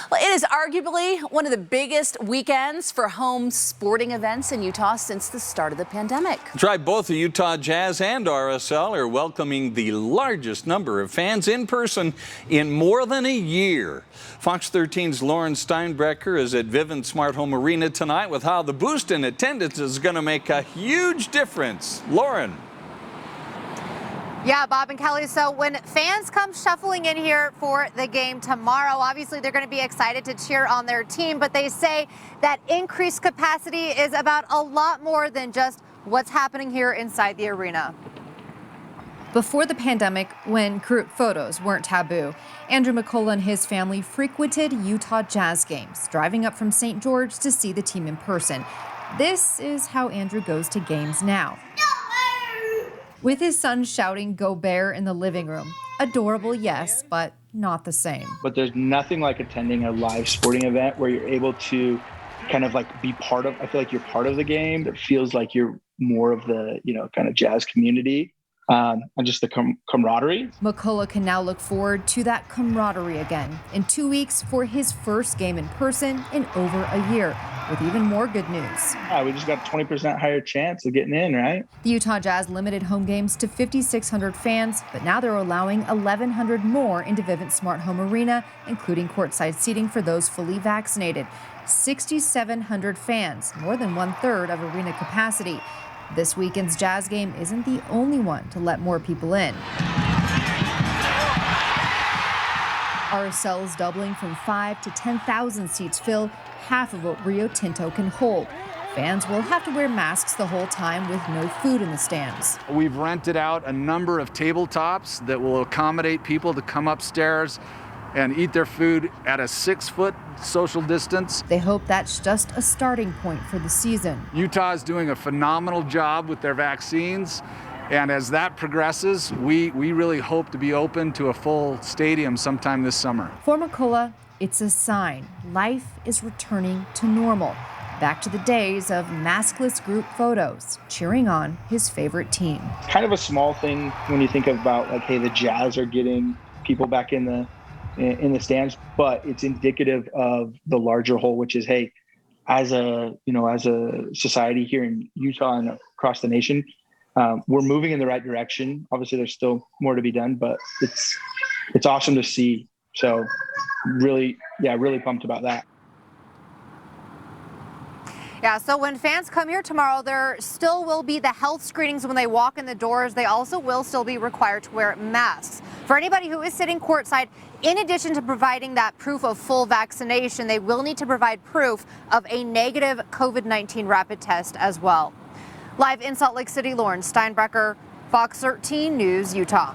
Well, it is arguably one of the biggest weekends for home sporting events in Utah since the start of the pandemic. That's right, both the Utah Jazz and RSL are welcoming the largest number of fans in person in more than a year. Fox 13's Lauren Steinbrecher is at Vivint Smart Home Arena tonight with how the boost in attendance is going to make a huge difference. Lauren. Yeah, Bob and Kelly, so when fans come shuffling in here for the game tomorrow, obviously they're going to be excited to cheer on their team, but they say that increased capacity is about a lot more than just what's happening here inside the arena. Before the pandemic, when group photos weren't taboo, Andrew McCullough and his family frequented Utah Jazz games, driving up from St. George to see the team in person. This is how Andrew goes to games now. With his son shouting "Go Bear" in the living room. Adorable, yes, but not the same. But there's nothing like attending a live sporting event where you're able to kind of like be part of, I feel like you're part of the game. It feels like you're more of the, kind of Jazz community and just the camaraderie. McCullough can now look forward to that camaraderie again in 2 weeks for his first game in person in over a year, with even more good news. Yeah, we just got a 20% higher chance of getting in, right? The Utah Jazz limited home games to 5,600 fans, but now they're allowing 1,100 more into Vivint Smart Home Arena, including courtside seating for those fully vaccinated. 6,700 fans, more than 1/3 of arena capacity. This weekend's Jazz game isn't the only one to let more people in. RSL is doubling from 5,000 to 10,000 seats fill, half of what Rio Tinto can hold. Fans will have to wear masks the whole time with no food in the stands. We've rented out a number of tabletops that will accommodate people to come upstairs and eat their food at a 6-foot social distance. They hope that's just a starting point for the season. Utah is doing a phenomenal job with their vaccines, and as that progresses, we really hope to be open to a full stadium sometime this summer. For McCullough, it's a sign life is returning to normal. Back to the days of maskless group photos, cheering on his favorite team. Kind of a small thing when you think about like, hey, the Jazz are getting people back in the stands, but it's indicative of the larger whole, which is, hey, as a society here in Utah and across the nation, we're moving in the right direction. Obviously, there's still more to be done, but it's awesome to see. So really pumped about that. Yeah, so when fans come here tomorrow, there still will be the health screenings when they walk in the doors. They also will still be required to wear masks. For anybody who is sitting courtside, in addition to providing that proof of full vaccination, they will need to provide proof of a negative COVID-19 rapid test as well. Live in Salt Lake City, Lauren Steinbrecher, Fox 13 News, Utah.